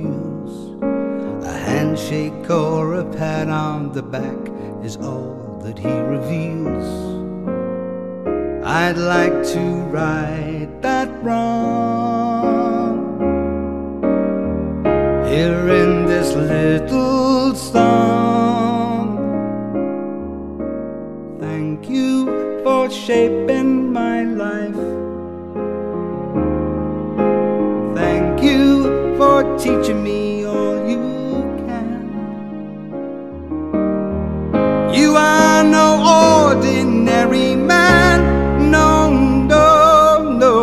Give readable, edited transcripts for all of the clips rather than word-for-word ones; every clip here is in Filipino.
use. A handshake or a pat on the back is all that he reveals. I'd like to right that wrong here in this little song. Thank you for shaping my life. Thank you for teaching me all you can. You are no ordinary man. No, no, no.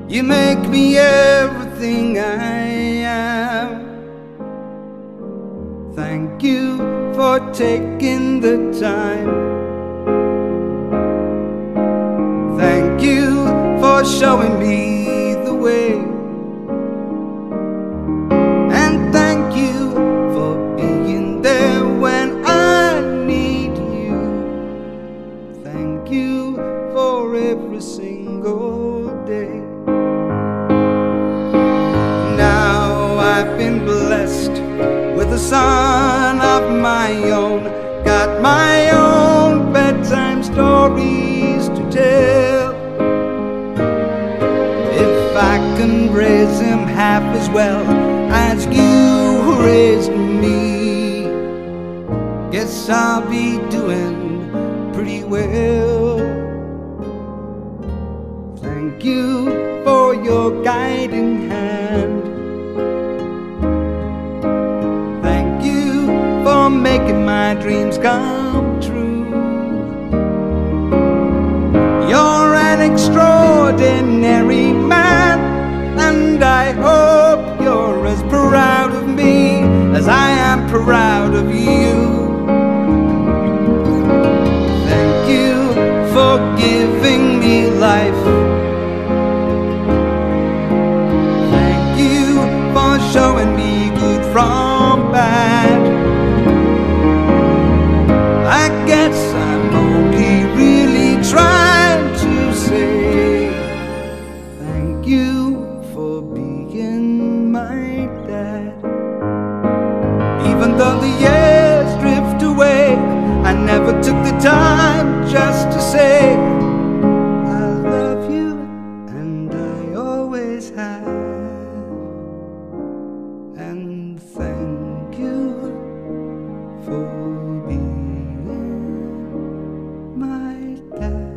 You make me everything I am. Thank you for taking the time. Thank you for showing me the way. And thank you for being there when I need you. Thank you for every single day. Now I've been blessed with a son of my own. Got my own bedtime stories to tell. If I can raise him half as well as you raised me, guess I'll be doing pretty well. Thank you for your guiding hand. Thank you for making my dreams come true. You're an extraordinary man, and I hope you're as proud of me as I am proud of you. Thank you for giving me life. Thank you for showing me good from bad. I guess I'm only really trying to say thank you for being my dad. Even though the years drift away, I never took the time just to say I love you, and I always have. And thank you for being my dad.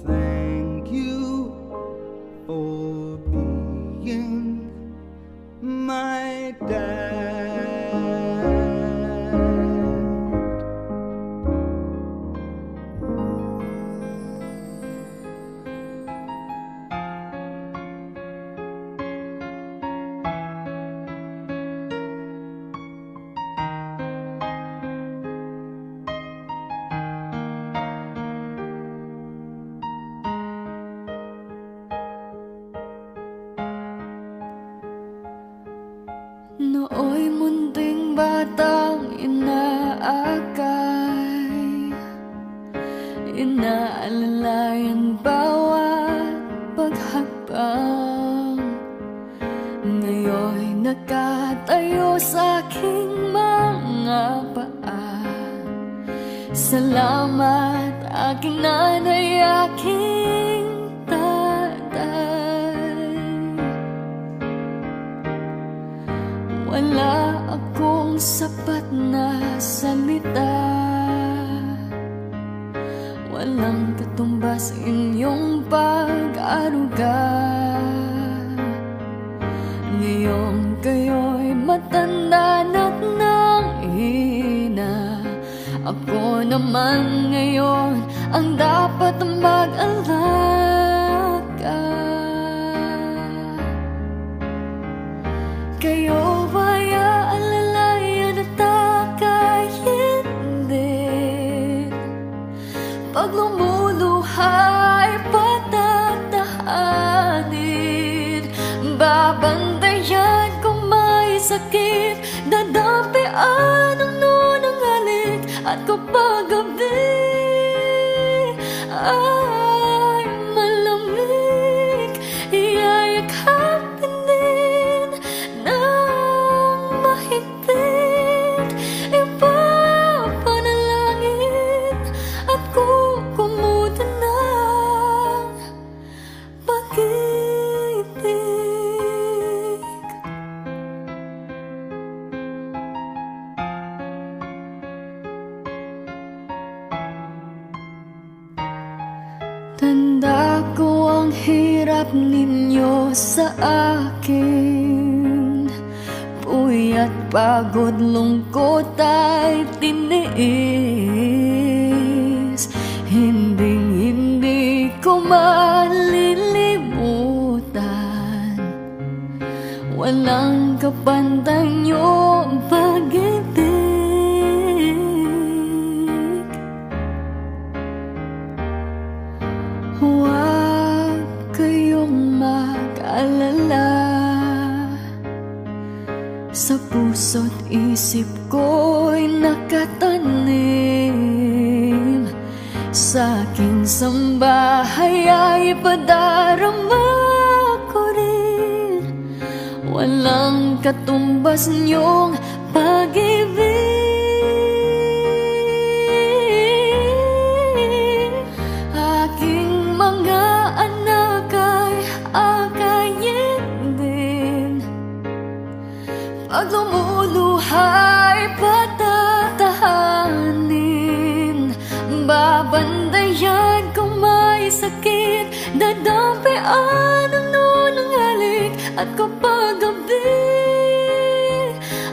Thank you for being my dad. Nooy munting batang inaakay, inaalalayan bawat paghakbang. Ngayon'y nakatayo sa aking mga paa. Salamat aking nanay, aking tatay. Wala akong sapat na salita, walang katumbas inyong pag-aruga. Ngayong kayo'y matanda na't nanghina, ako naman ngayon ang dapat mag-alaga. Kayo ba'y aalalayan at aka'y hindi? Pag lumuluha'y patatahanin, babantayan kung may sakit, dadampian ang nunang kapag gabi ay malamig, iyayakapin din ng mahigpit, ipapanalangin at kukumutan ng pag-ibig. Tanda ko ang hirap ninyo sa akin, puyat, pagod, lungkot ay tiniis. Hindi ko malilimutan, walang kapantay niyong pag-ibig. Huwag kayong mag-alala, sa puso't isip ko'y nakatanim, sa aking sambahay ay padarama ko rin, walang katumbas niyong pag-ibig. Aking mga anak ay akayin din, pag lumuluhay patatahanin, babandayan kung may sakit, dadampian ang nunang halik, at kapag gabi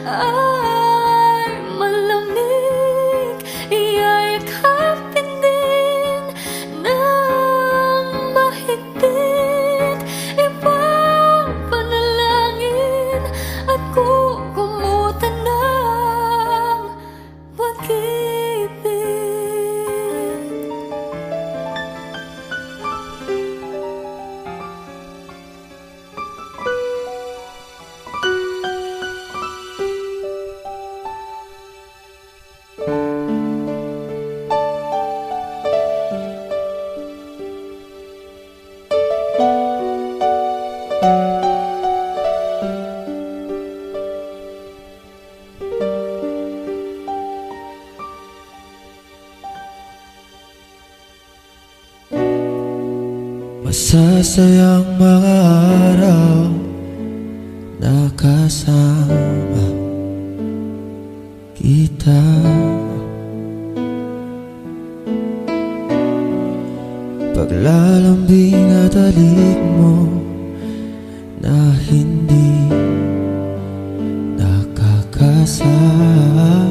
ay malamig, iyayakapin din ng mahigpit, ipapanalangin at kukumutan ng pag-ibig. Masasayang mga araw na kasama kita, paglalambing at halik mo na hindi nakakasama,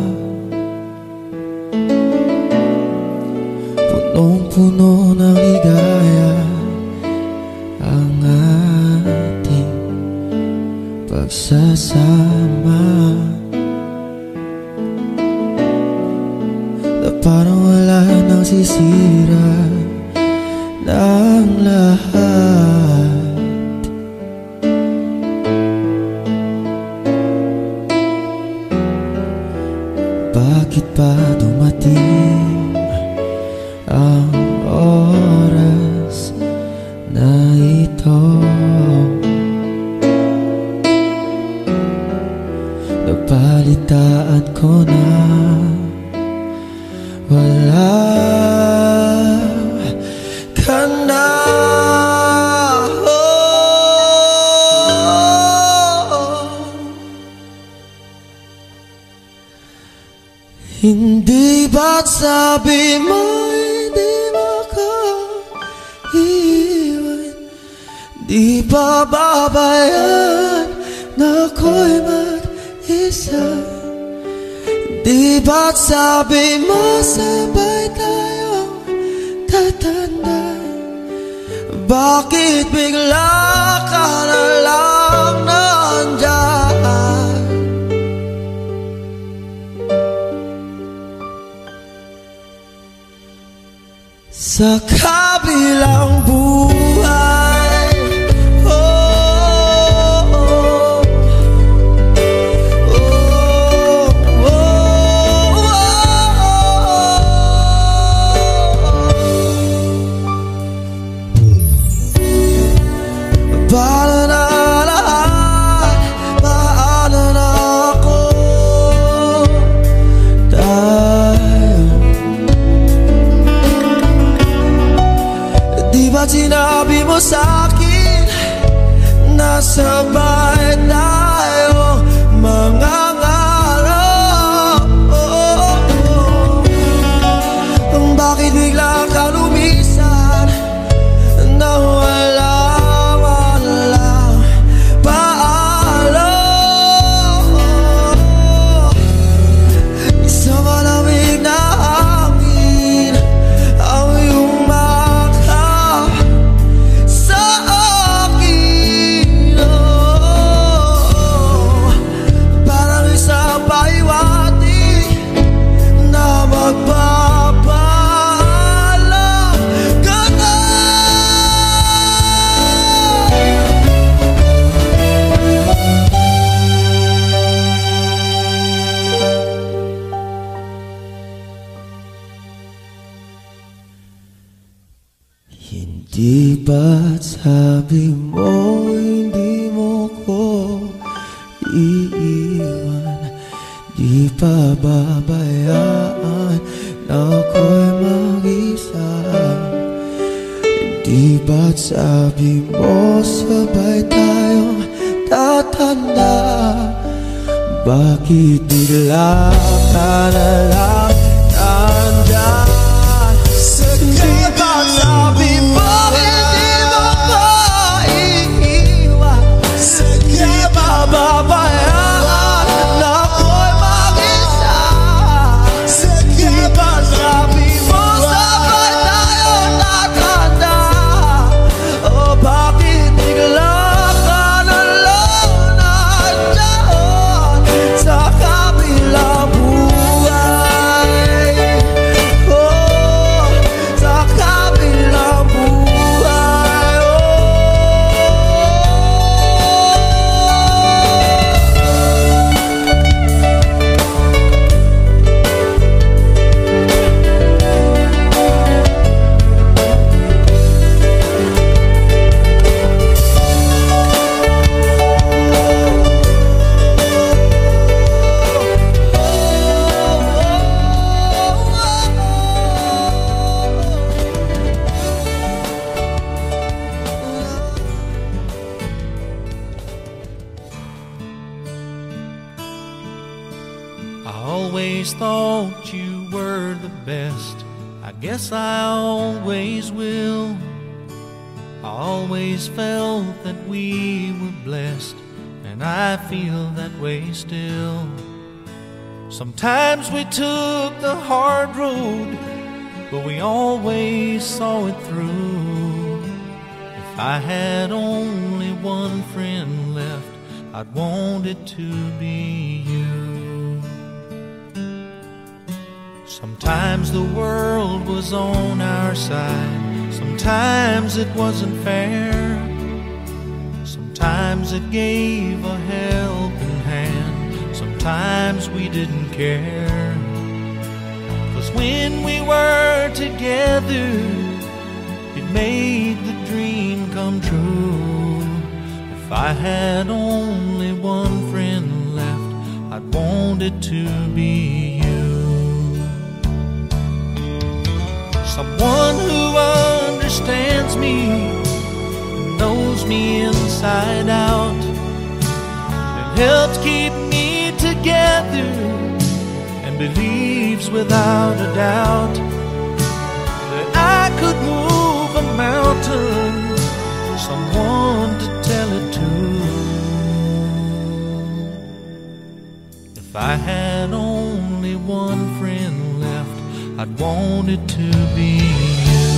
punong-puno ng ligaya ang ating pagsasama, na parang wala nang sisira ng lahat. Bakit pa dumating ang oras na ito? Nabalitaan ko na wala ka na. Hindi ba't sabi mo hindi makaiwan? Di ba babayaan na ako'y mag-isa? Di ba't sabi mo sabay tayong tatanda? Bakit bigla ka na lang nandyan? Sa kabilang buhay, At sinabi mo sa'kin na sabay tayo mangangarap. Bakit bigla ka lumisan na walang paalam? Isang malamig na hangin ang iyong makap sa akin. Parang isang pahiwatig na Hindi ba't sabi mo hindi mo ko iiwan? Di pa babayaan na ako'y mag-isa? Hindi ba't sabi mo sabay tayong tatanda? Bakit bigla ka na lang nandyan? Hindi ba't sabi mo hindi mo ko iiwan? Di pa babayaan na ako'y mag-isa? Di ba't sabi mo sabay tayong tatanda? O bakit bigla ka na lang nandyan sa kabilang buhay? Sa kabilang buhay. I always thought you were the best. I guess I always will. I always felt that we were blessed, and I feel that way still. Sometimes we took the hard road, but we always saw it through. If I had only one friend left, I'd want it to be you. Sometimes the world was on our side, sometimes it wasn't fair, sometimes it gave a helping hand, sometimes we didn't care. 'Cause when we were together, it made the dream come true. If I had only one friend left, I'd want it to be you. Someone who understands me, knows me inside out, and helps keep me together, and believes without a doubt that I could move a mountain, someone to tell it to. If I had only one friend left, I'd want it to be you.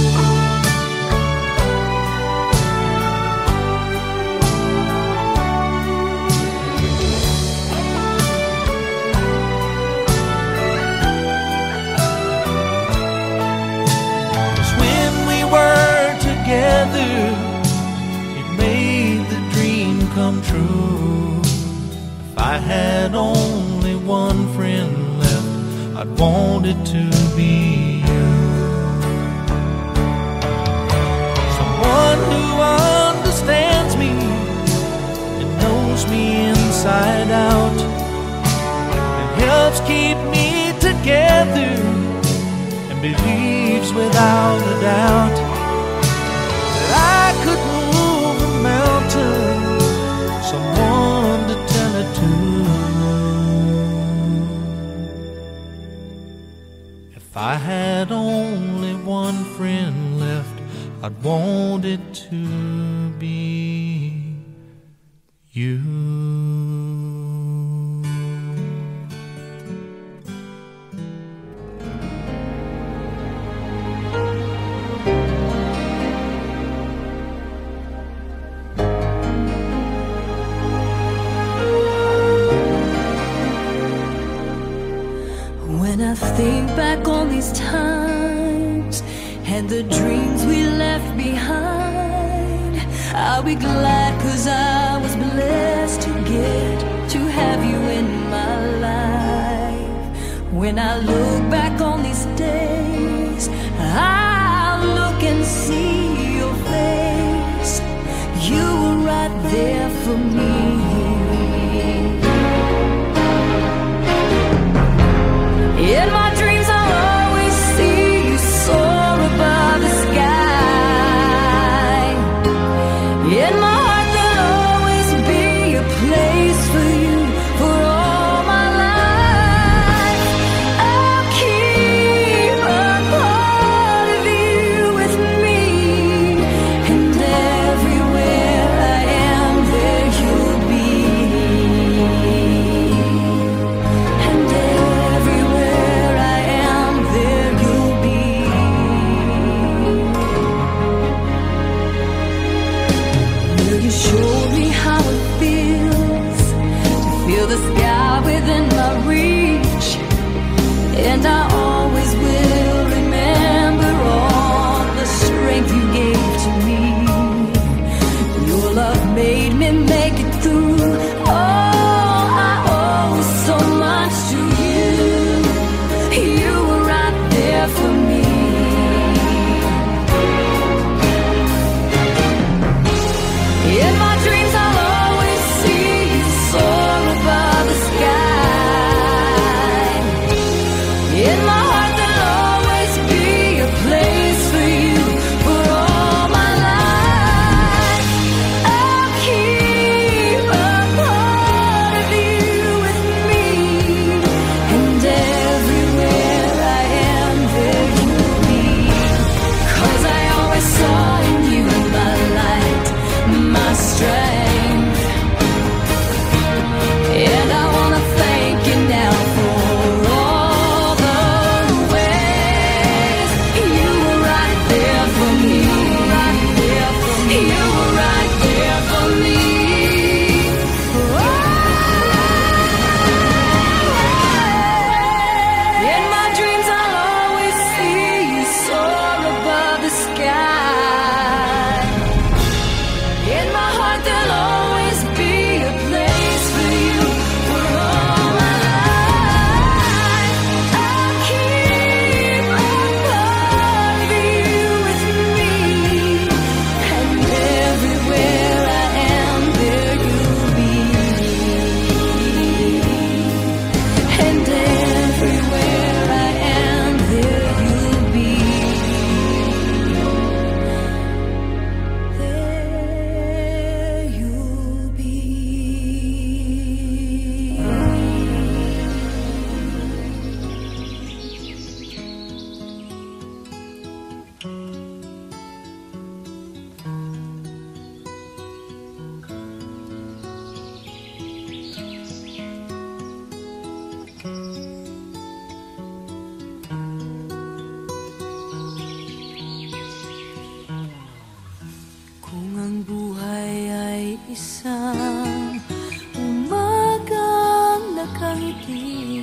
Cause when we were together, it made the dream come true. If I had only one friend left, I'd want it to be you. Someone who understands me and knows me inside out, and helps keep me together, and believes without a doubt that If I had only one friend left, I'd want it to be you. When I think back on these times and the dreams we left behind, I'll be glad 'cause I was blessed to get to have you in my life. When I look back on these days, I'll look and see your face. You were right there for me. In my dreams I'll always see you soar above the sky. In my heart there'll always be a place for you for all my life. I'll keep a part of you with me, and everywhere I am there you'll be. And everywhere I am there you'll be. Will you show me how it feels to feel the sky within my reach? And I always will remember all the strength you gave to me. Your love made me make it through. Oh, I owe so much to you. You were right there for me. In my dreams I'll always see you soar above the sky. In my heart there'll always be a place for you for all my life. I'll keep a part of you with me, and everywhere I am there you'll be. 'Cause I always saw in you my light, my strength. And I wanna thank you now for all the ways you were right there for me. You were right there for me. In my dreams I'll always see you soar above the sky. In my heart there'll always be a place for you for all my life. I'll keep a part of you with me, and everywhere I am there you'll be. And everywhere I am there you'll be. There you'll be. Kung ang buhay ay isang umagang nakangiti,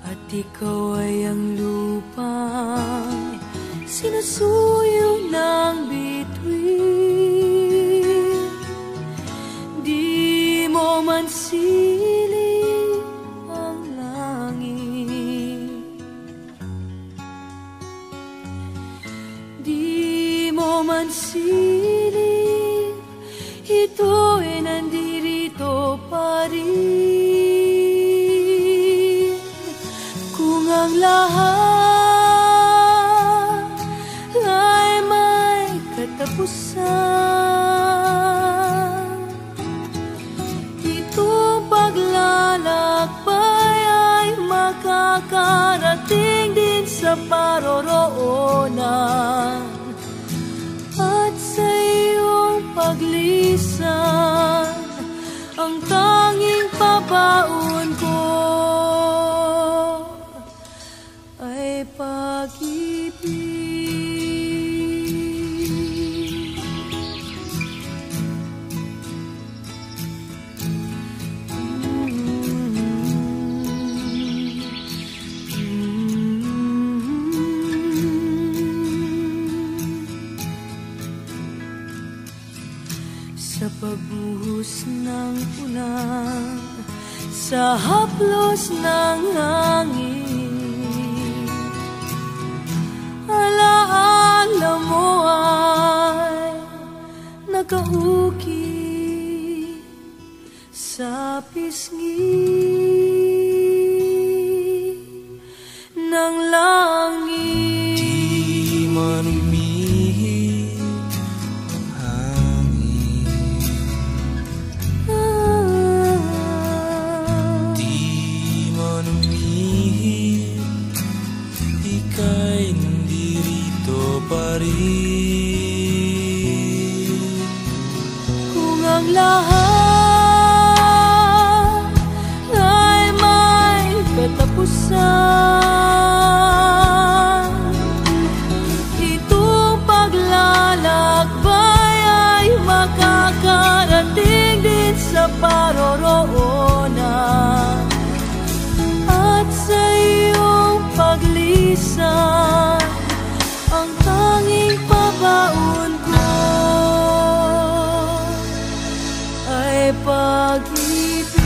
at ikaw ay ang lupang sinusuyo ng bituin, di mo man siling ang langit, di mo man siling, ito'y nandirito pa rin. Kung ang lahat ay may katapusan, itong paglalakbay ay makakalimutan. paroroonan. At sa iyong paglisan, ang tanging pabaon ko ay pag-ibig. Sa pagbuhos ng ulan, sa haplos ng hangin, alaala mo ay nakauki sa pisngi ng langit. Di man umihip ang hangin, di man umihip, ika'y nandito pa rin. Kung ang lahat ay may katapusan, itong paglalakbay ay makakarating din sa paroroonan. At sa iyong paglisan, ang tanging pabaon ko ay pag-ibig.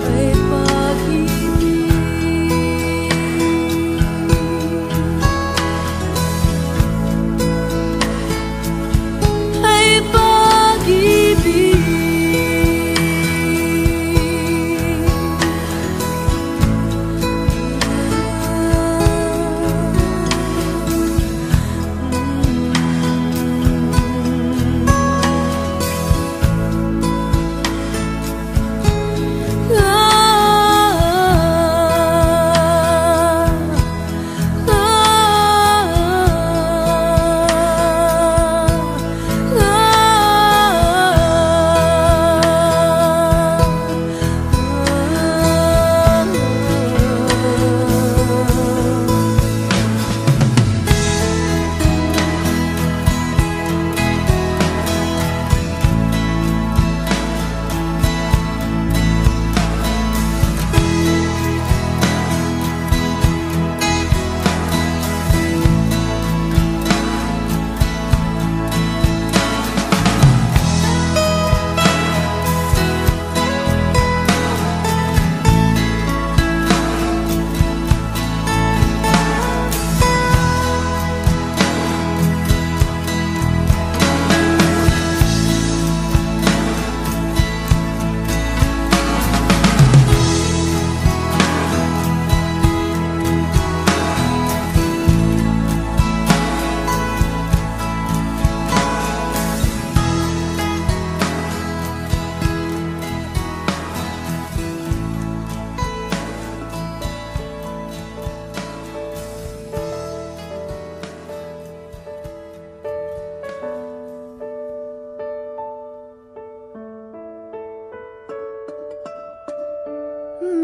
Ay pag-ibig. Ay pag-ibig.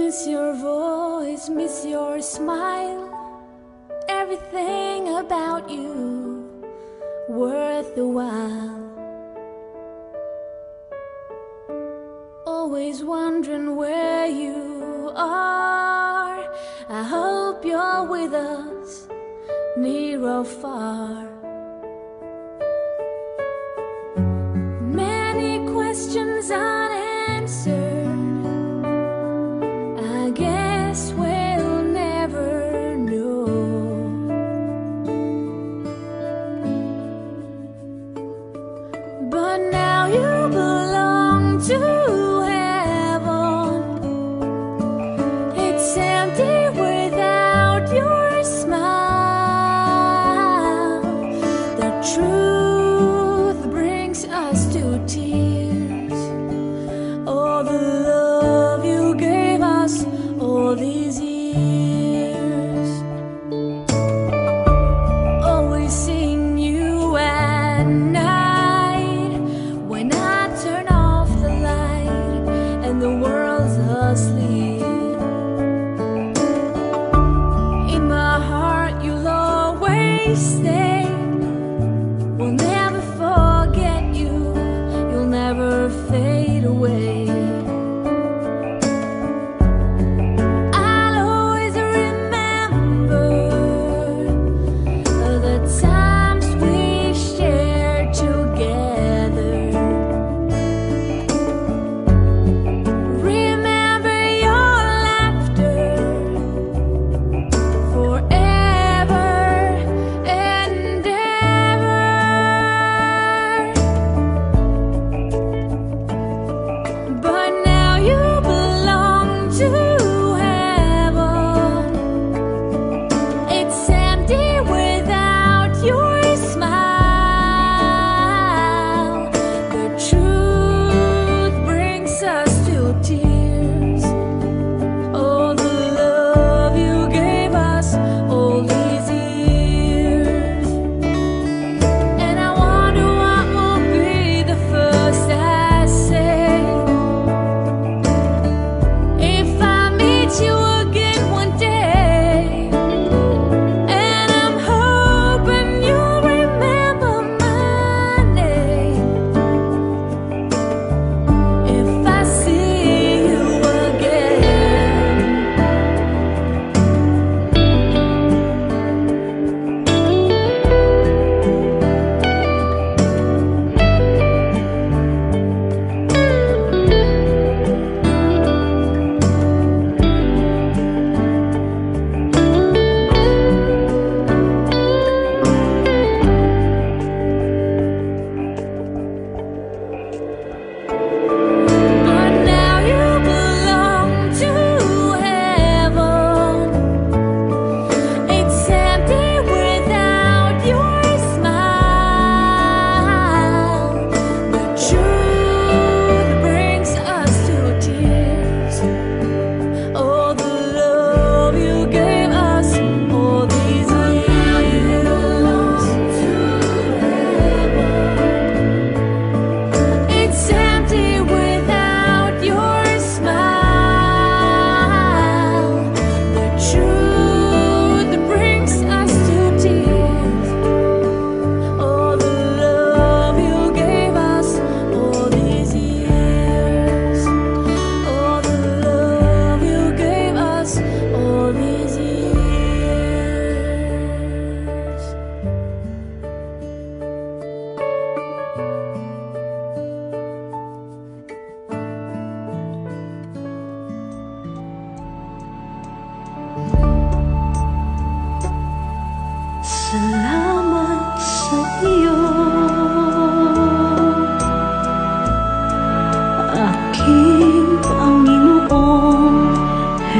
Miss your voice, miss your smile, everything about you worth the while. Always wondering where you are. I hope you're with us, near or far. Many questions unanswered, I guess we'll never know. But now you belong to heaven. It's empty without your smile. The truth brings us to tears. Oh, the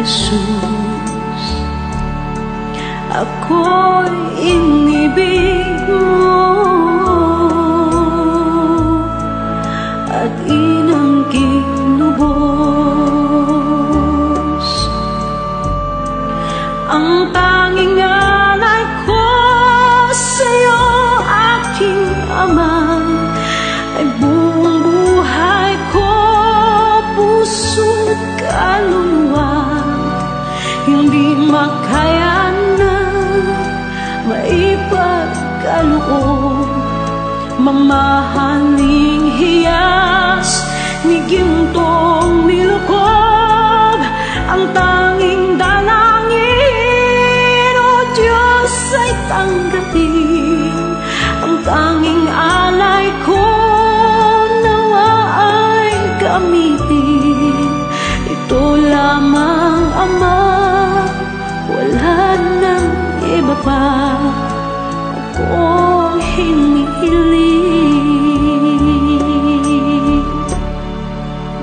Jesus. Ako'y inibig mo at inangkin lubos. Ang tanging alay ko sa'yo, aking Ama, ay buong buhay ko, puso't kaluluwa. Hindi makaya na maipagkaloob, mamahaling hiyas ni gintong nilukob. Ang tanging dalangin, O Diyos, ay tanggapin. Ang tanging alay ko nawa ay gamitin. Ito lamang, Ama, wala nang iba pa akong hinihiling.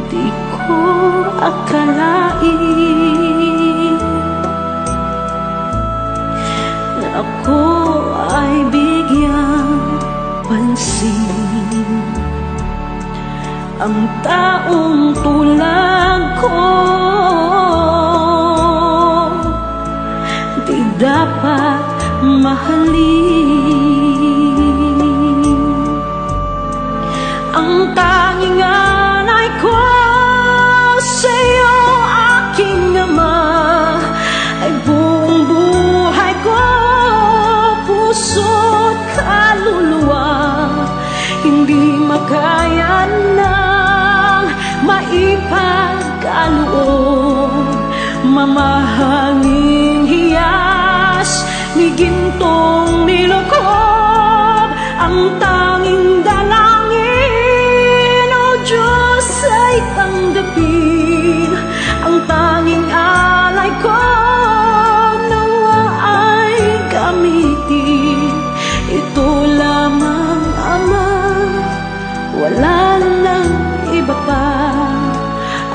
Di ko akalain na ako ay bigyang pansin. Ang taong tulad ko di dapat mahalin. Ang tanging alay ko sa'yo, aking Ama, ay buong buhay ko, puso't kaluluwa. Hindi makaya nang maipagkaloob, mamahaling hiyas ni gintong nilukob. Ang tanging dalangin, O Diyos, ay tanggapin. Ang tanging alay ko nawa ay gamitin. Ito lamang, Ama, wala nang iba pa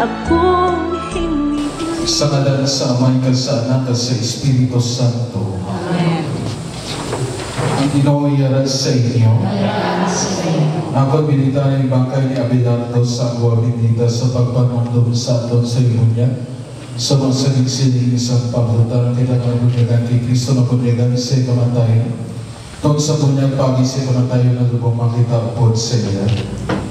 akong hinihiling. Sa ngalan sa Ama, sa Anak, at sa Espiritu Santo. Amen. Ang Ginoo iyaran sa inyo. Ako binita ng bangkay ni Abelardo sa Agua Bendita sa pagpanungdom sa aton sa imunya. Sa mga saling-siling isang paglutan, kita nga bunyagan kay Kristo na bunyagan sa kamatayan. Tong sa bunyag pagi sa kamatayan na lubong makita po sa iya.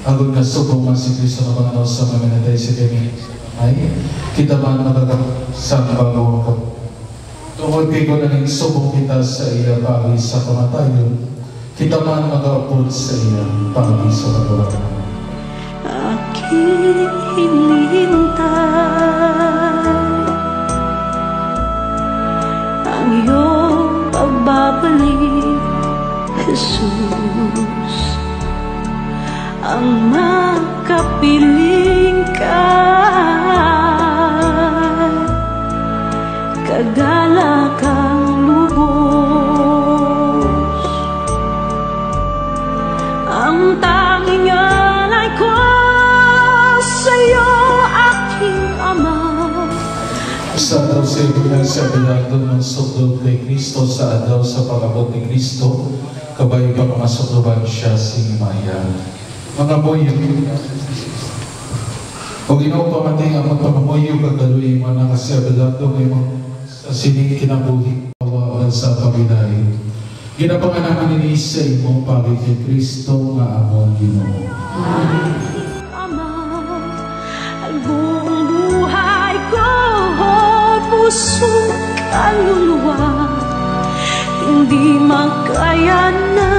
Agod na subong man si Kristo na panganaw sa maminatay sa kami. Ay, kita man nakakasang bago ako. Tungkol kay ko naging subong kita sa iya pagi sa kamatayon, kita man mag-aapod sa iya pagi sa katulad. Aking hinihintay ang iyong pagbabalik, Jesus. Ang makapiling ka, kagalakang lubos. Ang tanging alay ko sa'yo, aking Ama. Sa daw sa ibunan sa Abelardo ng sugdod kay Kristo sa adaw sa pag-abot ni Kristo, kabay pa mga sugdoban siya si Maya. Mga boyo, o Ginoo pamating ang magpamamoyo kagaluy mo na kasi Abelardo may mga sining kinabuhi awa sa pagbidahin. Ginapanganak ni sa imong pagi kay Kristo nga among Ginoo. Ama, ay buong buhay ko, puso't kaluluwa. Hindi makaya na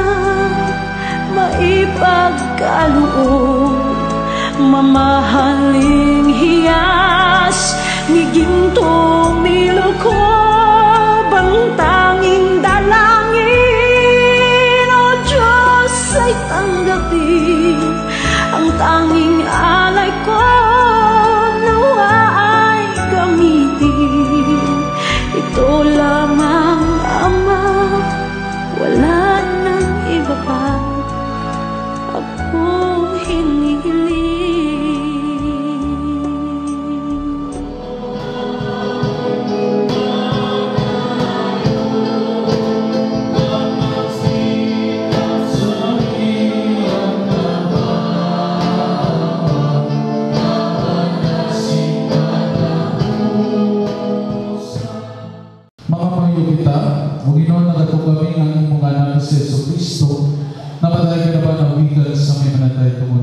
maipagkaloob, mamahaling hiyas ni gintong nilukob. Ang tanging dalangin, O Diyos, ay tanggapin. Ang tanging alay ko nawa ay gamitin. Ito lamang, Ama, wala nang iba pa akong hinihiling.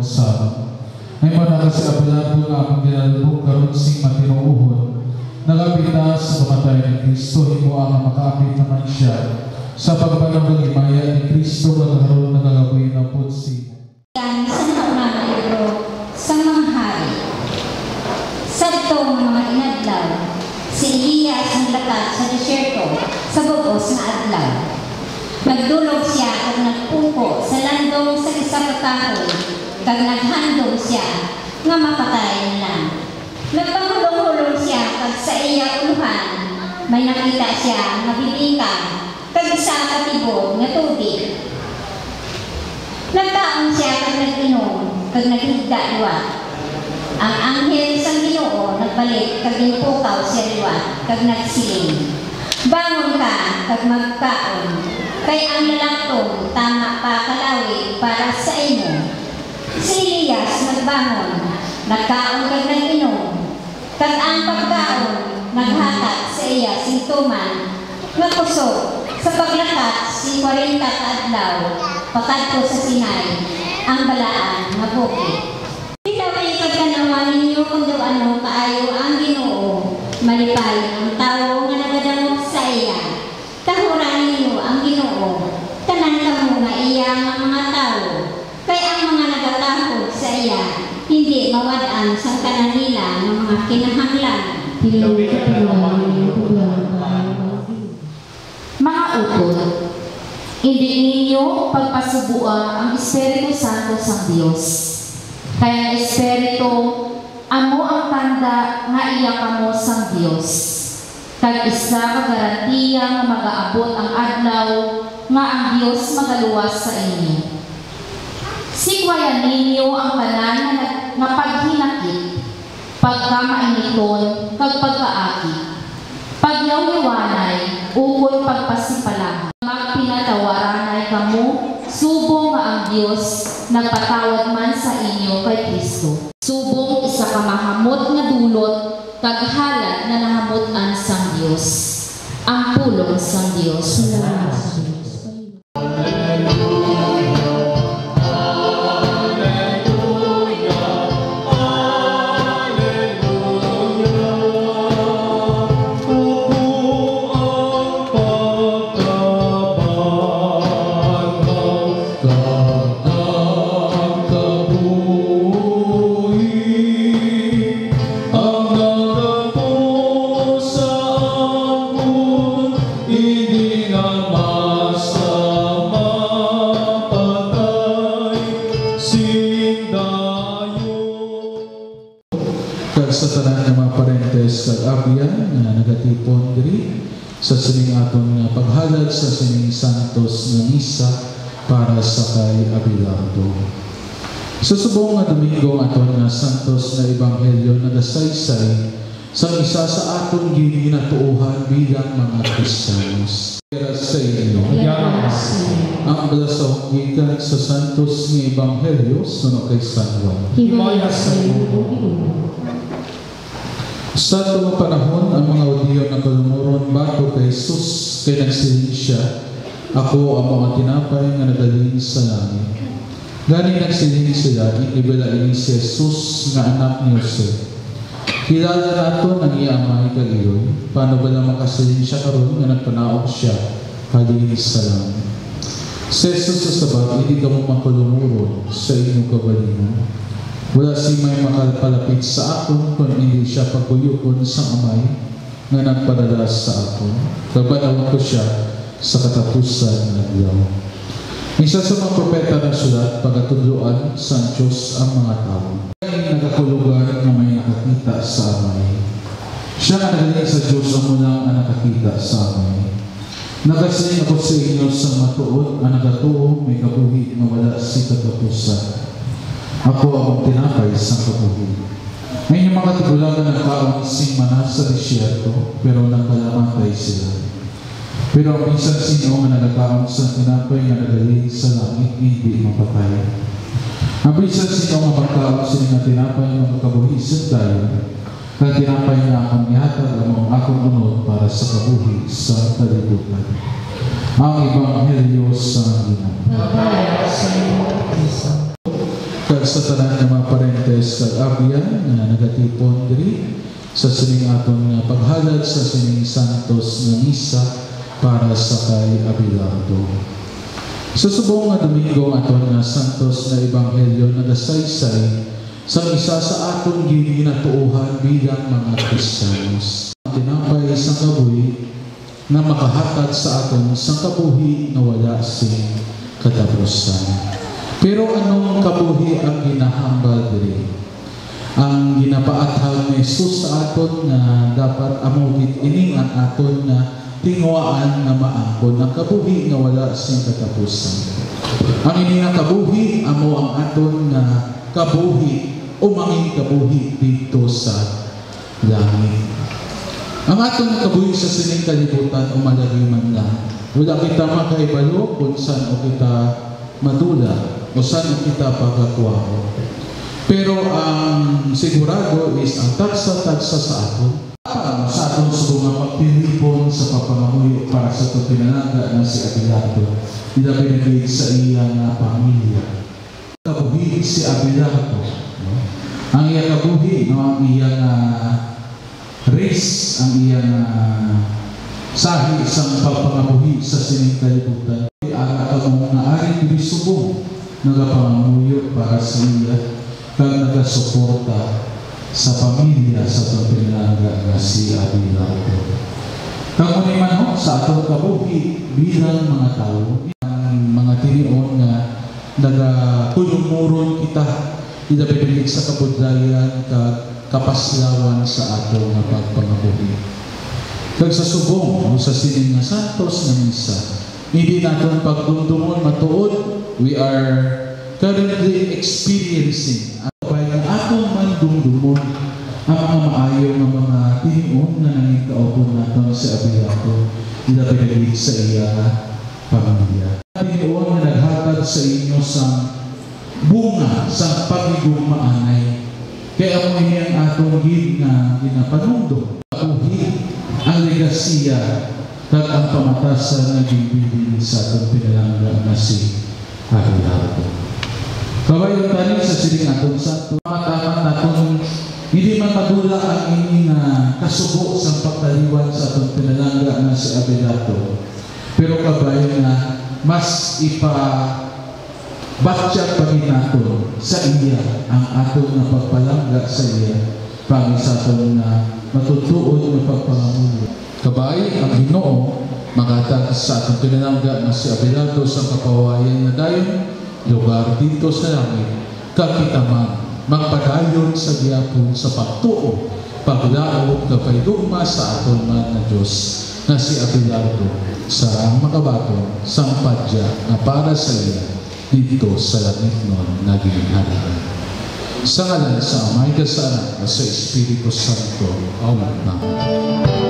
sa ay mana kasi abalan po nga akong ginalubog karon sing matinuuhon nagapita sa kamatay ni Kristo himo ang makaapit naman siya sa pagpanong himaya ni Kristo magkaroon nagagaboy na po si yan isang naunang libro sa mga hari sa itong mga inadlaw si Elias ang lakat sa desyerto sa bugos na adlaw nagdulog siya at nagpuko sa landong sa isa ka kahoy kag naghandog siya nga mapatay na. Nagpahulong-hulong siya kag sa iya uluhan may nakita siya nga bibingka kag isa ka tibok nga tubig. Nagkaon siya kag nag-inom kag naghigda liwat. Ang anghel sang Ginoo nagbalik kag ginpukaw siya liwat kag nagsiling. Bangon ka kag magkaon kay ang lalakton tama pa kalawi para sa imo. Si Elias nagbangon, nagkaon kag nag-inom, kag ang pagkaon naghatag sa iya sintuman nga kusog sa paglakat si 40 ka adlaw pakadto sa Sinai ang balaan nga bukid. Pinaway kag kanawan ninyo kung daw ano kaayo ang Ginoo, malipay ang tawo nga nagadamok sa iya. Tahuran ninyo ang Ginoo, tanan kamo nga iya nga mga tawo. Kay ang mga nagatahod sa iya, hindi mawad-an sa kanan nila ng mga kinahanglan. Mga utol, hindi ninyo pagpasubuan ang Espiritu Santo sa Dios. Kaya ang Espiritu, amo ang tanda nga iya kamo sa Dios. Kag isa ka garantiya nga mag-aabot ang adlaw nga ang Dios magaluwas sa inyo. Sikwayan ninyo ang tanan nga paghinakit, pagkamainiton, kag pagkaaki, pagyaw-yawanay, ukol pagpasipalahan. Magpinatawaranay kamo, subong nga ang Dios nagpatawad man sa inyo kay Kristo. Subong isa ka mahamot nga dulot, kag halad na nahamutan sang Dios. Ang pulong sang Dios. sa tanan ng mga parentes kag abyan na nagatipon diri sa sining aton paghalad sa sining santos nga misa para sa kay Abelardo. Sa subong nga Domingo aton nga santos na ebanghelyo nagasaysay sa isa sa aton ginatuohan bilang mga Kristiyanos. Kaya sa inyo, ang balasong gikan sa santos nga ebanghelyo suno kay San Juan. Sa itong panahon, ang mga Hudiyo na kalumuron bago kay Jesus kay nagsiling siya, ako ang mga tinapay nga nagaling sa langit. Gani nagsiling sila, inibala ini si Jesus nga anak ni Jose. Kilala nato ng iamay kagiloy, paano ba lang makasiling siya karon nga nagpanaog siya kaling sa langit. Si Jesus sa sabat, hindi ka mo makalumuron sa inyong kabalingan. Wala si may makalapalapit sa aton kung hindi siya pagkuyukon sa amay nga nagpadala sa aton. Kabanaw ko siya sa katapusan ng adlaw. Isa sa mga propeta ng sulat, pagkatudloan sa Diyos ang mga tao. Ay nagakulugan na may nakakita sa amay. Siya nga nagaling sa Diyos ang mulang ang nakakita sa amay. Nagasiling ako sa inyo sa matuod ang nagatuo may kabuhi na wala si katapusan. Ako ang tinapay sa kabuhi. Ngayon mga katigulangan ng kaon sing mana sa disyerto, pero nagpalamatay sila. Pero ang minsan sino nga nagkaon sa tinapay nga nagaling sa langit, hindi mapatay. Ang minsan sino nga magkaon sa nga tinapay nga magkabuhi sa tayo, kaya tinapay nga akong ihatag ang akong unod para sa kabuhi sa kalibutan. Ang Ebanghelyo sa Ginoo. kag sa tanan nga mga parentes kag abyan nga nagatipon diri sa sining aton nga paghalad sa sining santos nga misa para sa kay Abelardo. Sa subong nga Domingo aton nga santos nga ebanghelyo nagasaysay sa isa sa aton ginatuohan bilang mga Kristiyanos. Tinapay sa kabuhi na makahatag sa aton sa kabuhi na wala sing katapusan. Pero anong kabuhi ang ginahambal diri? Ang ginapaathag ni Jesus sa aton na dapat amugit ining ang aton na tingwaan na maangkon ang kabuhi nga wala sing katapusan. Ang ining nga kabuhi amo ang aton na kabuhi o manging kabuhi dito sa langit. Ang aton kabuhi sa sining kalibutan o malagi man lang, wala kita makaibalo kung saan o kita madula o saan kita pagkakuwao. Pero ang sigurado is ang tagsa-tagsa sa aton sa aton sa mga pagpilipon sa papangamuyo para sa itong pinanaga na si Abelardo. Hindi pinagay sa iyang pamilya. Kabuhi si Abelardo. No? Ang iyang kabuhi, no? Ang iyang race, ang iyang sahi isang pagpangabuhi sa sining kalibutan. Ang mga aring ibisubong nagapangamuyo para sa iya kag nagasuporta sa pamilya sa pagpinaga nga si Abelardo. Kamo ni man sa atong kabuhi bilang mga tao, ang mga tinion nga nagatulong-muron kita idapilig sa kabudlayan kag kapaslawan sa atong pagpangabuhi. Kag sa subong sa sining nga santos nga misa, hindi naton pagdumdumon matuod, we are currently experiencing ang atong mandumdumon ang mga maayo ng mga tinion na nanging kaupon naton sa Abelardo ilapilig sa iya pamilya. Tinion na naghatag sa inyo sa bunga sa pagigugmaanay. Kaya mo ini ang atong ginapanungdong kabuhi ang legasiya kag ang pamatasan na gibilin sa atong pinalangga na si Abelardo. Kawayon tani sa sining atong santo, mataman naton hindi man madula ang ining kasubo sa pagtaliwan sa atong pinalangga na si Abelardo. Pero kabayon na mas batya pa naton sa iya ang aton na pagpalangga sa iya pag sa aton na matutuod na pagpangamuyo. Kabay ang Ginoo magatag sa atong pinalangga na si Abelardo sa kapawayan na dayon lugar dito sa langit kag kita man magpadayon sa gihapon sa pagtuo paglaot kapaydugma sa aton man na Dios na si Abelardo sa makabaton sang padya na para sa iya dito sa langit nun naging harian. Sa ngalan sa Amay ka sa Anak sa Espiritu Santo. Amen.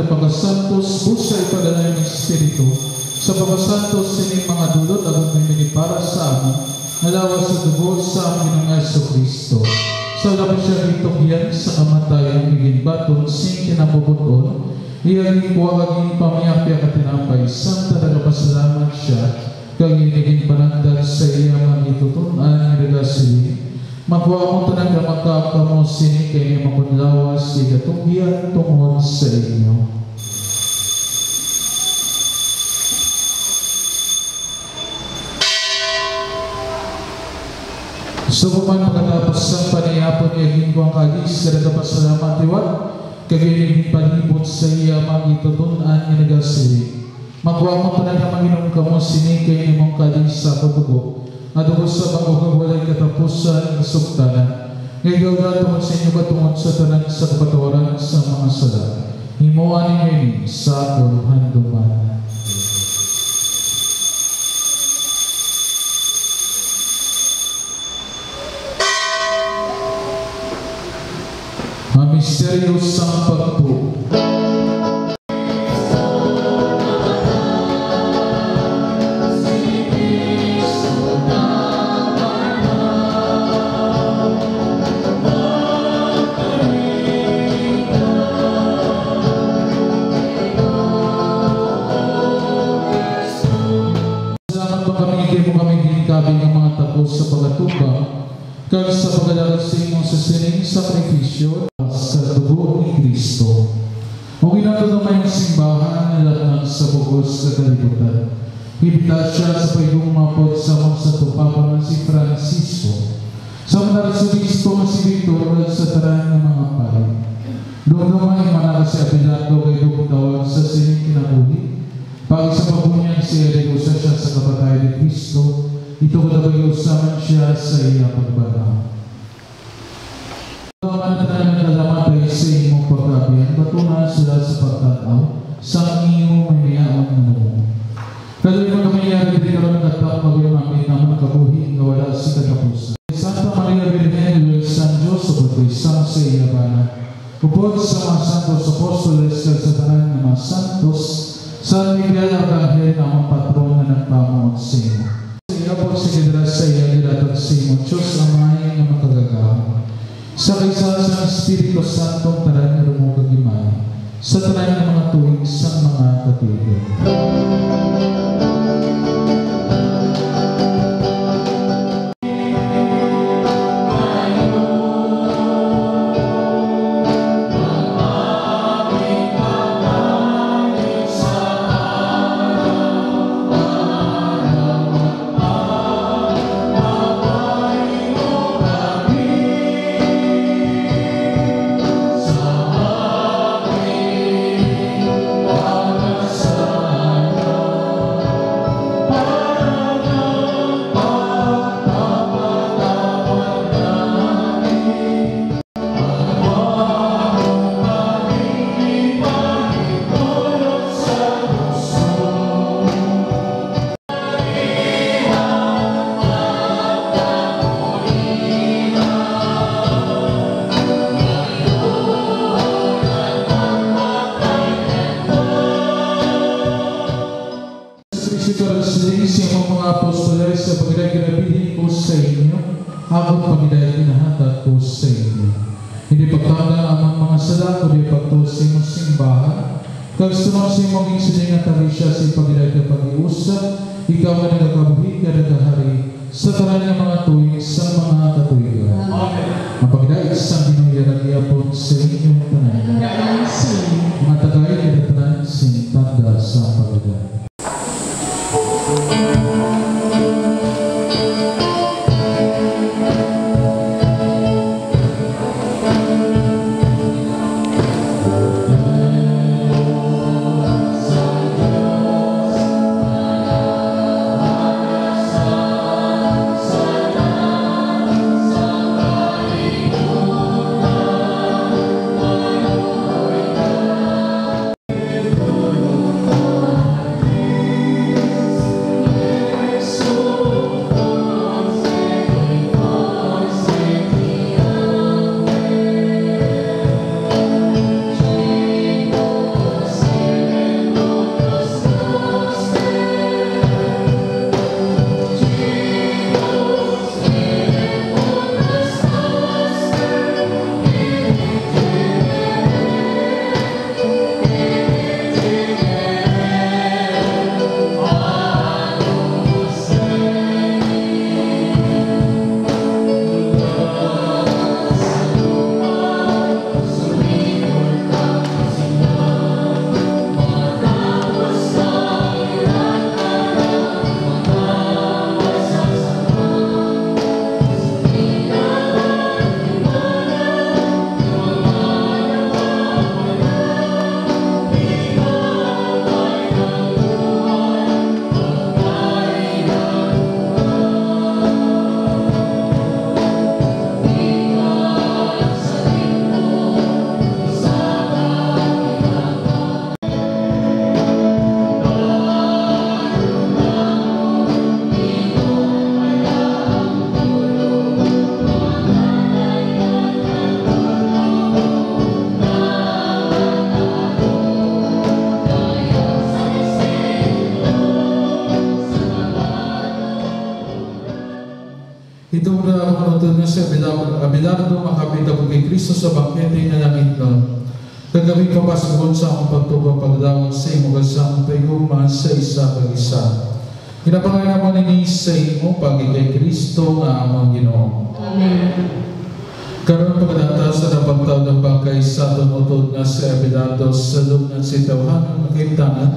ng pagkasantos, busay padala ng Espiritu, sa pagkasantos sining mga dulot at may para sa amin, nalawas sa dugo sa amin ng Jesucristo. Sa labas siya hitokyan sa kamatayan, higing baton, sing kinabubuton, iyaging kuwaging pamiyapya katinapay, santa nagapasalamat siya, kagiging panandal sa iya magitutunan, nirigasiling, magwa mo tanang magkaka mo sini kay makunlawas igatunggian tungod sa inyo. So kuman pagkatapos ng panayapon niya ginggwang kalis kada pasalamat iwat kagiging palibot sa iya magitutunan nirigasiling, magwa mo tanang Panginoon kamo sini kay imong kalis sa kutubo adugo sa bagong walay katapusan ng suktanan. Ngayon tungod sa inyo patungod sa tanan sa kapatawaran sa mga sala. Himuan ninyo sa handuman. Ang misteryo sa pagtuo. Sa pagatumbang, kag sa pagdadalasing mo sa sining sakripisyo sa dugo ni Kristo. Kung ginagawa yung simbahan na lahat sa bugos sa kalibutan, hibita siya sa paigong mapod sa mga sa tupapan si Francisco. Sa mga sa Kristo nga si Victor sa taran ng mga pari. Doon naman yung manaka si Abelardo kay Dugong tawag sa sining kinabuhi. Pag sa pagbunyang si Eregosa siya sa kapatay ni Kristo, ito ko dapat iusaman siya sa iya pagbanaw. Ito ang tanan ng kalamatay sa imong pagkabihan, patunan sila sa pagtataw, sa iyong mayayaan na mo. Kaya yung kamayari dito ka ng katak, magayong amin naman kabuhi, nga wala si katapusan. Santa Maria Virgen, Luis San Diyos, sa pagkaisang sa iya bana. Upod sa mga santos apostoles, sa tanan ng mga santos, sa Miguel Arcangel, ang patron na nagpamuot sa iyo. Kapag sa gidras sa iya nilatag sa imo, Diyos amay nga makagagawa. Sa kaisa sa Espiritu Santo, taran na rumugagimay, sa taran ng mga tuwing sa mga katuligan. Habang pagidaya kinahatag ko sa inyo. Hindi pagtanggal ang mga sala, kundi pagtusin mo simbahan. Kag sunod sa imong insiling at siya sa pagidaya ka pag-iusap, ikaw na nagkabuhi ka nagkahari sa tanan ng mga tuwing sa mga katuwigan. Ang pagidaya sa ginuyaragiyapon sa inyong tanan. Mga tagay kinatanan sing tanda sa pagidaya. Abelardo makapita po kay Kristo sa bangkete na langit nun. Kagabi papasugon sa akong pagtubo pagdawang sa imo kasang paghuman sa isa kag-isa. Inapangalan mo ni sa imo pagi kay Kristo nga among Ginoo. Amen. Karon pagdanta sa napagtaw ng bangkay sa tunutod nga si Abelardo sa loob ng sitawhan ng kaimtangan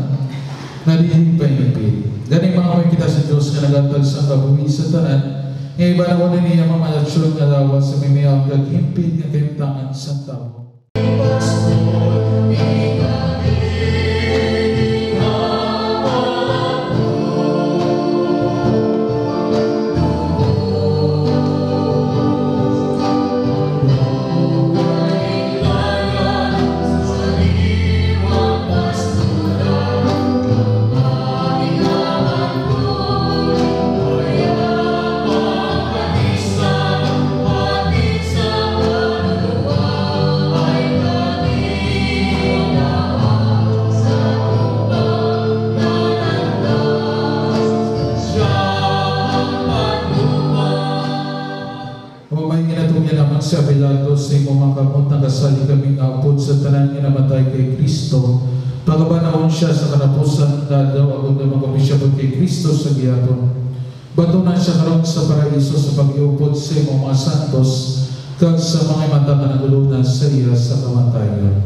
na dihipay-hipid. Ganing mga may kita sa Diyos nga nagatag sa kabuhi sa tanan, nga iba na wala niya mamalatsyon nga lawas sa mimiyang kaghimpid nga kaimtangan sa tao. Si Abelardo sa imo makamot na kasali kaming apod sa tanan nga namatay kay Kristo. Pagabanawon siya sa kanapusan dadaw agud na magabisyabot kay Kristo sa gihapon. Batunan siya karon sa paraiso sa pag-iupod sa imo mga santos kag sa mga mata nga nagulunan sa iya sa kamatayon.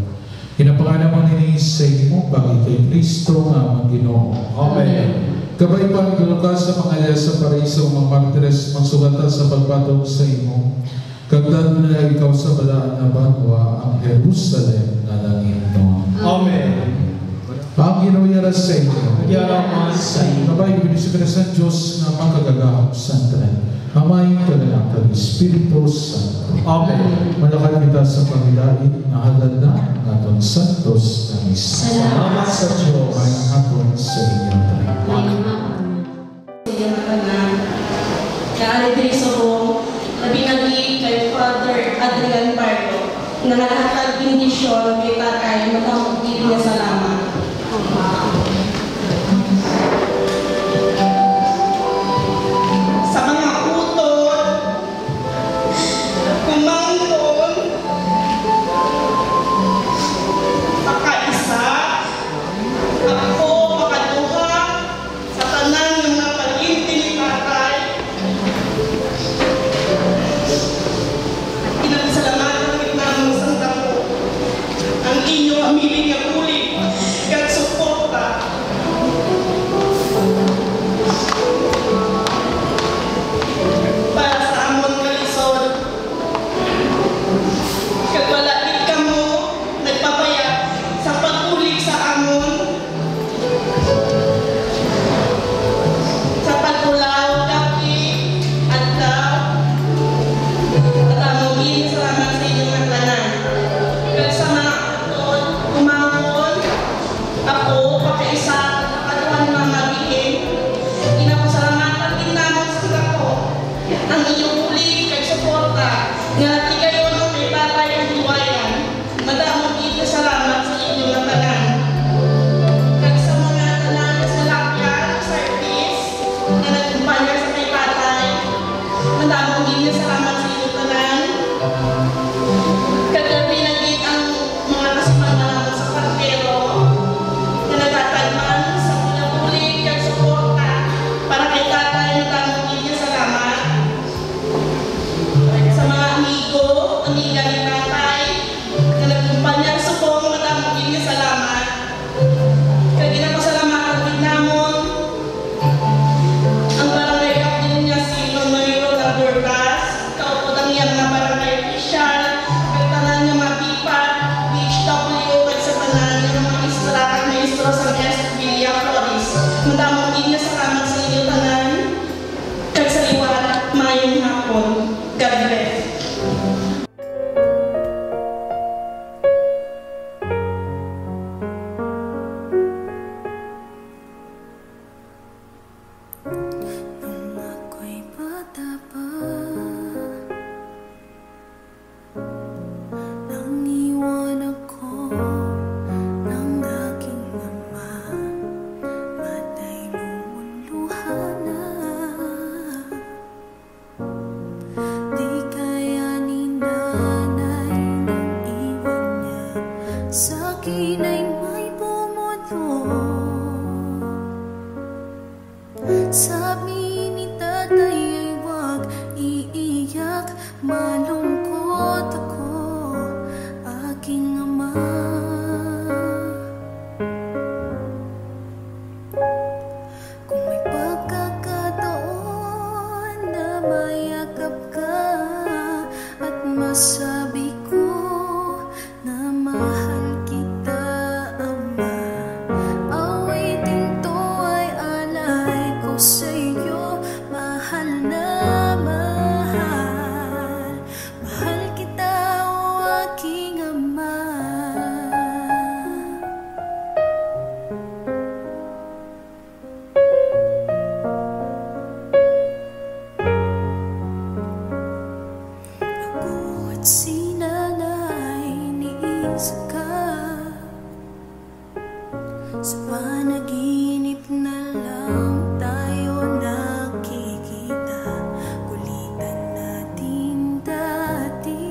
Inapangalan mo ni sa imo pagi kay Kristo nga among Ginoo. Amen. Kabay pa ka sa mga sa paraiso mga martires magsugatan sa pagbatong sa imo. Kagdado na ikaw sa balaan na banwa ang Jerusalem na langit noon. Amen. Ang ginawiyara sa inyo. Nagyaraman sa inyo. Kabay, binisipira sa Diyos na magkagagahap sa tanan. Amayin ka na lang kag Espiritu Santo. Amen. Malakad kita sa paghilain na halad na ng atong santos na misa. Salamat sa Diyos. Ay hapon sa inyo. Ka-aledriso ko, nabinagi kay Father Adrian Pardo na naghatag bendisyon kay tatay matang niya salamat. Sa mga utod, kumangkon, pakaisa, ako makaduha sa tanan ng napaginti ni tatay. Pinasalamatan kita ng isang dako ang inyong amiling nga kulit kag suporta. Para sa amon kalisod. Kag wala gid kamo nagpapaya sa pag-ulik sa amon. Sa pagulaw kaki adlaw. Tatamogin salamat sa inyong mga tanan. Kag sa mga utod, kumangkon, ako, pakaisa, katuan mga magiging, inapasalamatan din naman sa dako. Ang inyong huli kag suporta, nga tigayon ang kay tatay ang hiwayan. Madamong ito salamat sa inyong mga tanan. Kag sa mga tanan sa lakyan, sa artist, na nagkumpanya sa kay tatay, madamong ito salamat sa inyong tanan. Kagabi naging ang mga kasamahan sa partero na nagtatagman sa pinabulig at suporta para kay tatay na tamong niya salamat. Sa mga amigo, amiga ni tatay na nagkumpanya sa subong na tamong niya salamat. Kaya ginapasalamatan din namon ang barangay captain niya si Manuel Dorcas, kaupod ang iyang na barangay official, kag tanan nga mga pipat, BHW, kag sa tanan nga mga maestra kag maestro sa S. Villa Flores. Madamong din nga salamat sa inyo tanan, kag sa liwat, mayong hapon. God bless. Nung ako'y bata pa, nang iwan ako ng aking ama, matay sa'kin ay may bumuto. Sabi ni tatay ay wag iiyak, malungkot ako, aking ama. Kung may pagkakataon na mayakap ka at masabi ko na mahal kita, ama, awiting to ay alay ko sa'yo. Mahal na mahal, mahal kita, o aking ama. Ako at si nanay iniisa ka, sa panaginip na lang tayo nakikita. Kulitan natin dati,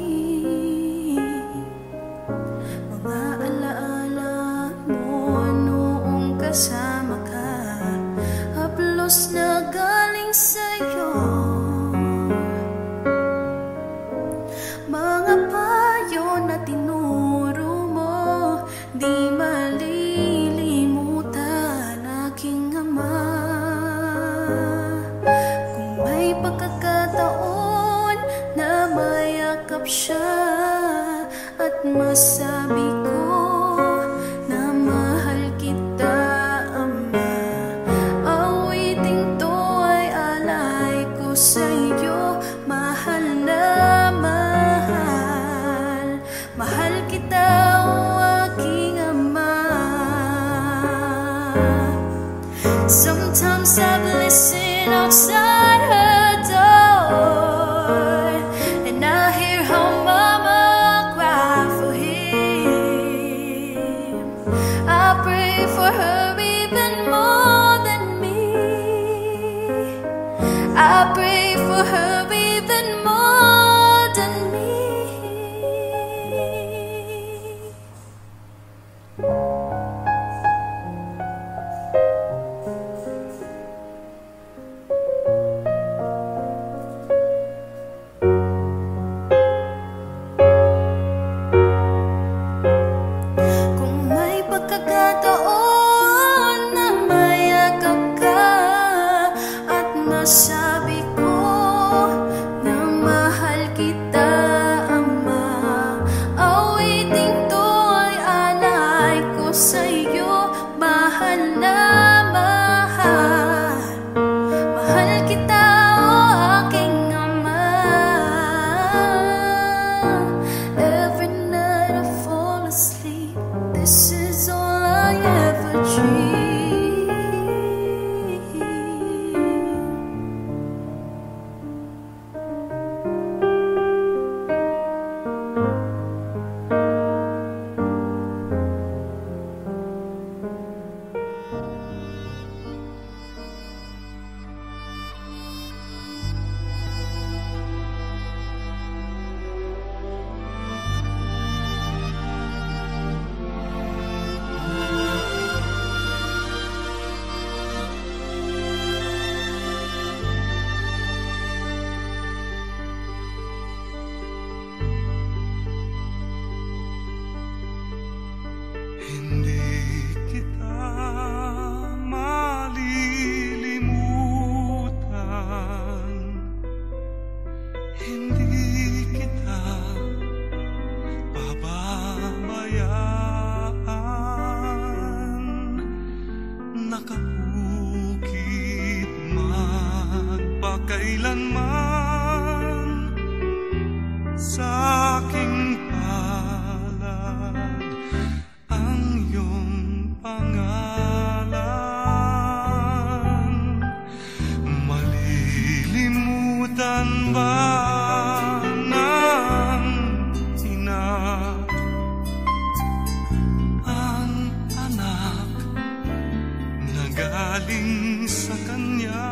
mga alaala mo noong kasama ka, haplos na galing sa'yo. Mga payo na tinuro mo, di malilimutan, aking ama. Kung may pagkakataon na mayakap siya at masabi ko na mahal kita, ama, awiting to ay alay ko sa'yo. Mahal na mahal, mahal kita, o aking ama. Sometimes I've listened outside her door, and I hear her mama cry for him. I pray for her even more than me. I pray for her even more than me. Kung may pagkakataon na mayakap ka at masabi ko na mahal kita, ama, awiting to ay alay ko sa'yo. Mahal na mahal, mahal kita, o aking ama. Every night I fall asleep, this is all I ever dream. Hindi kita malilimutan, hindi kita pababayaan. Nakabukid magpakailanman sa aking palad ang iyong pangalan. Malilimutan ba ng ina ang anak na galing sa kanya?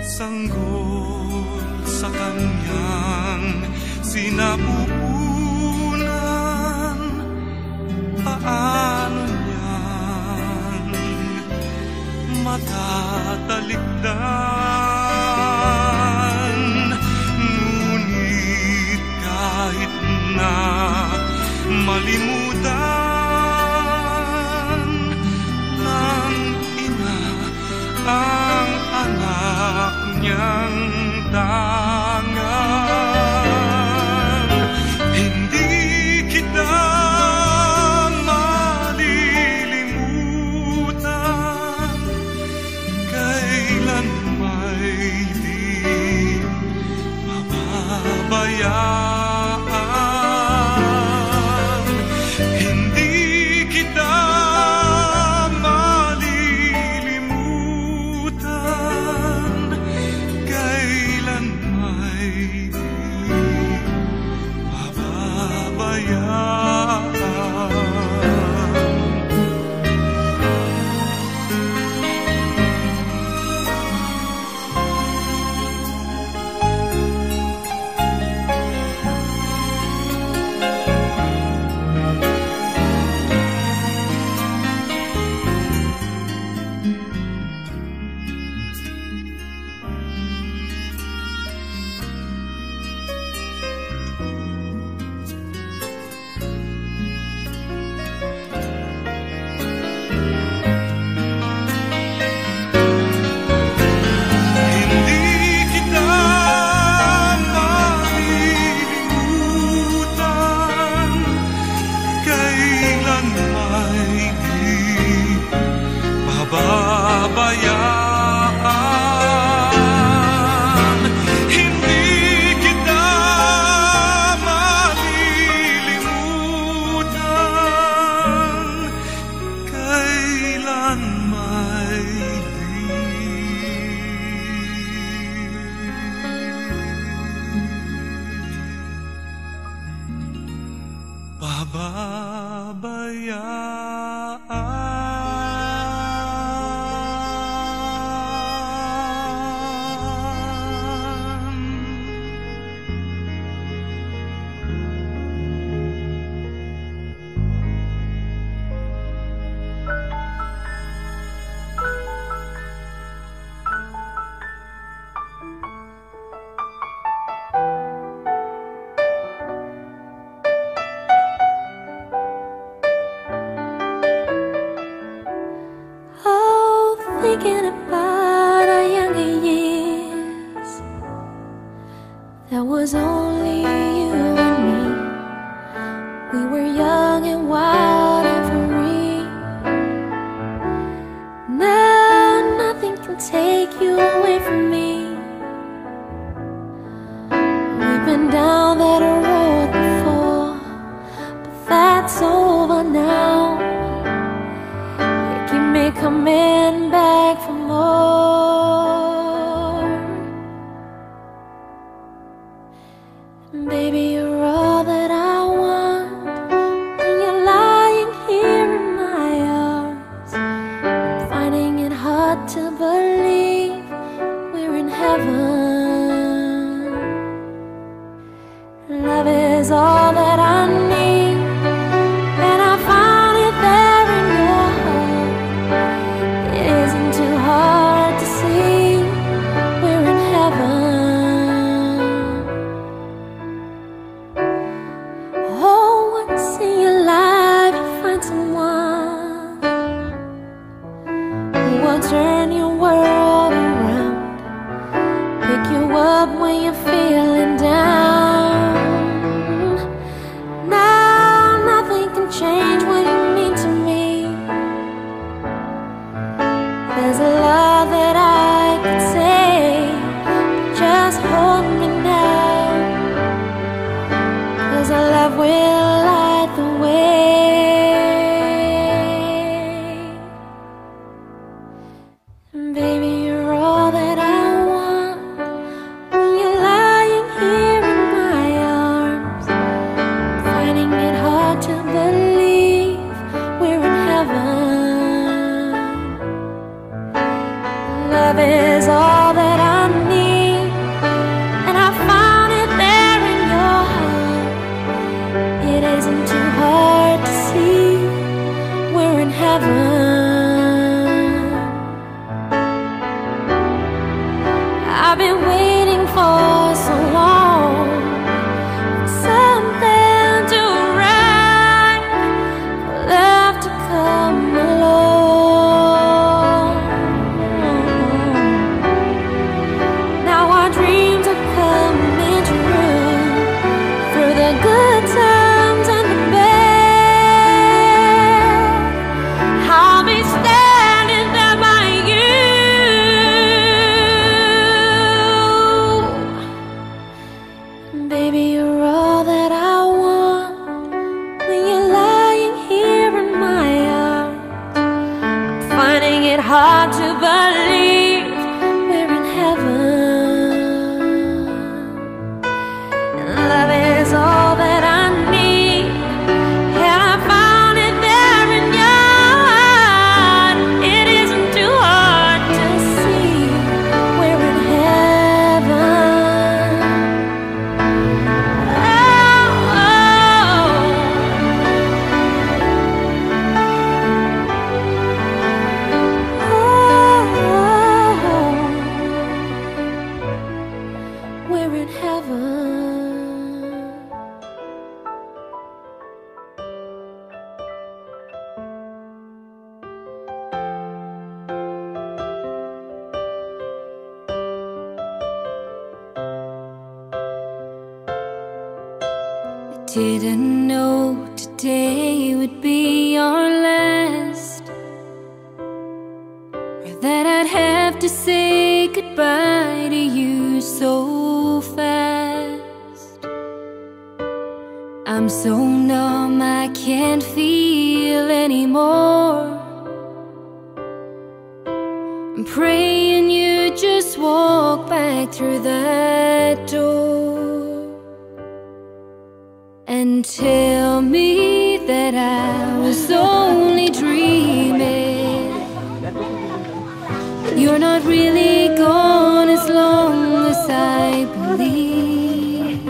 Sanggol sa kanyang sinapupunan. malimutan ng ina ang anak niyang tangan. Hindi kita malilimutan, kailan may di mababayaan. Hindi kita malilimutan, kailan may di mababayaan. Pababayaan. Hindi kita malilimutan, kailan may di pababayaan. Oh, thinking about our younger years, there was only you and me. We were young and wild and free. Now nothing can take you away from me. We've been down that road before, but that's over now. Keep me coming back for more. Baby, you're all that I want when you're lying here in my arms. I'm finding it hard to believe we're in heaven. Love is all that I need, and I found it there in your heart. It isn't too hard to see we're in heaven. Oh, once in your life you find someone who will turn your world around, pick you up when you're feeling down. Now nothing can change what you mean to me. There's a lot that I could say, but just hold me now, 'cause our love will light the way. Baby, you're all that I want when you're lying here in my arms. I'm finding it hard to believe we're in heaven. Love is all that I need, and I found it there in your heart. It isn't too hard to see we're in heaven. I've been waiting for so long, something to write. Didn't know today would be our last, or that I'd have to say goodbye to you so fast. I'm so numb I can't feel anymore. I'm praying you just walk back through that door and tell me that I was only dreaming. You're not really gone as long as I believe.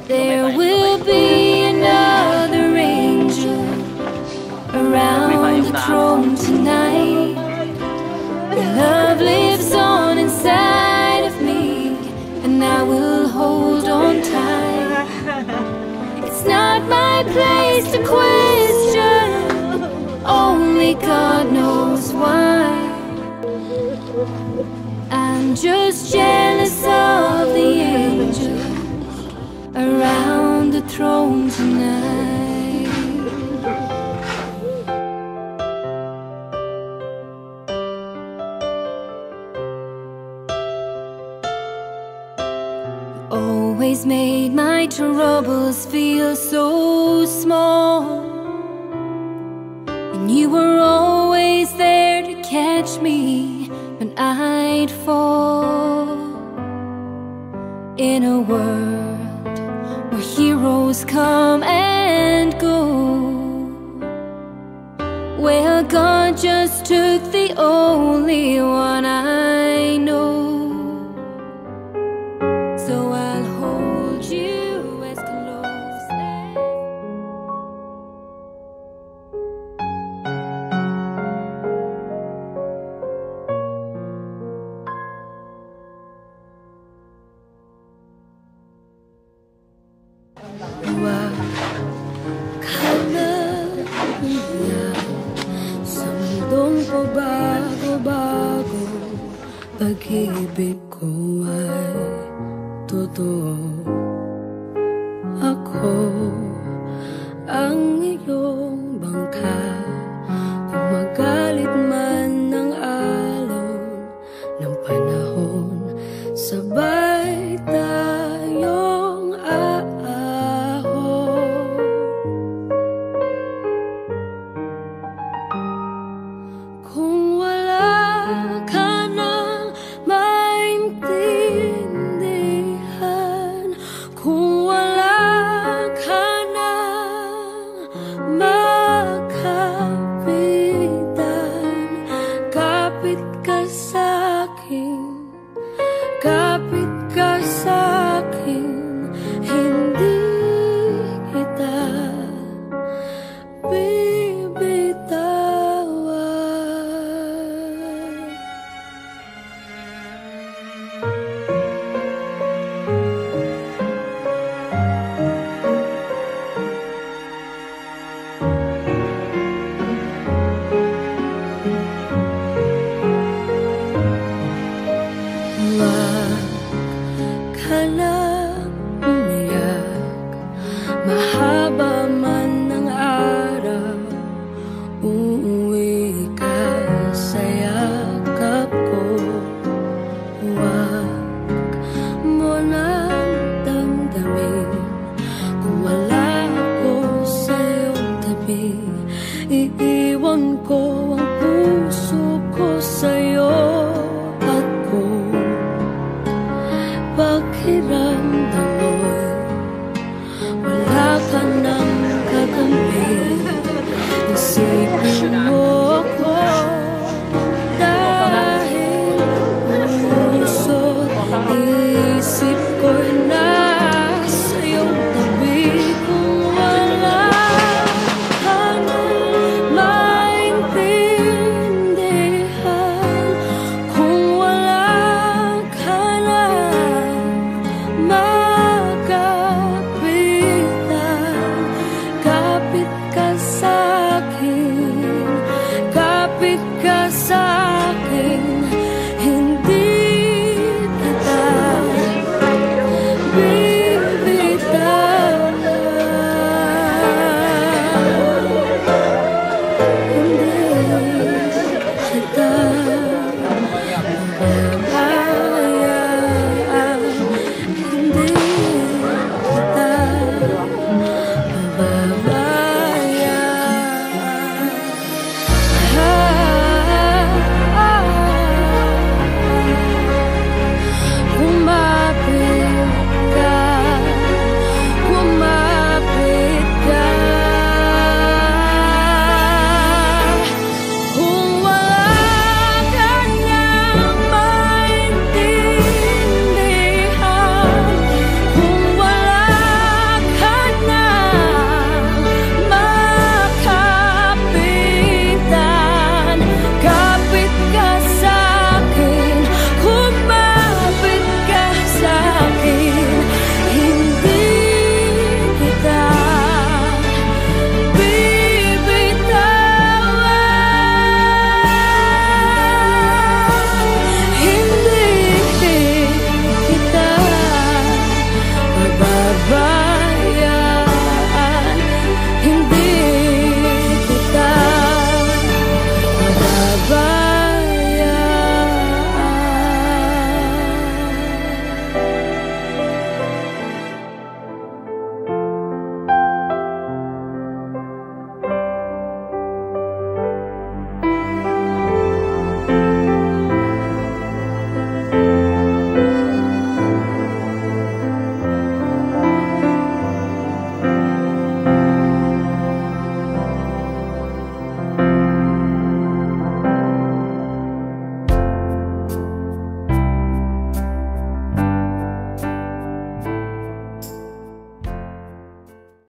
There will be another angel around the throne tonight. Your love lives on inside of me, and I will hold on tight. It's not my place to question, only God knows why. I'm just jealous of the angel around the throne tonight. Always made my troubles feel so small, and you were always there to catch me when I'd fall. In a world where heroes come and go, well, God just took the only one I know. So I'll hold you as close as wag ka na umiyak sa mundong pabago-bago. Pag-ibig ko ay totoo. Ako ang iyong bangka, kung magalit man ng alon ng panahon, sabay tayong aahon. Kung wala ka nang maintindihan, kung wala ka nang makapitan, kapit ka sa'kin, kapit ka sa'kin, hindi kita bibitawan. Wag ka na umiyak, mahaba man